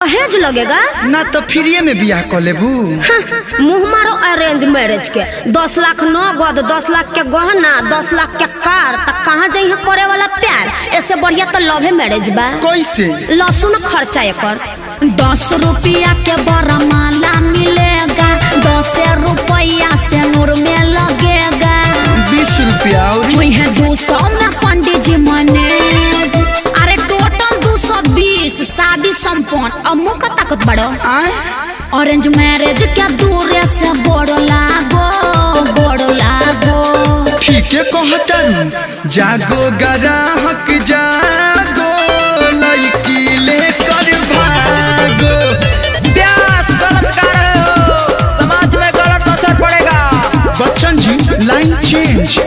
दहेज लगेगा ना तो फ्री में बियाह कर लेबू। मुँह मारो अरेंज मैरिज के 10 लाख नगद 10 लाख के गहना 10 लाख के कार तक कहाँ जाइ करे वाला प्यार। ऐसे बढ़िया तो लव मैरिज बा। कैसे लहसुन खर्चा एकर 10 रुपया के बड़ा माला मिलेगा 10 रुपया से नूर में लगेगा 20 रुपया और 200 में पंडित जी मैनेज। अरे टोटल 220 शादी संपन्न। अब मुँह का ताकत बढ़ो ऑरेंज मैरिज के दूर से गोड़ लागो ठीक है कहतन जागो ग्राहक जागो लड़की लेकर भागो। प्यास गलत कर रहे हो, समाज में गलत असर पड़ेगा। Bachchan ji line change.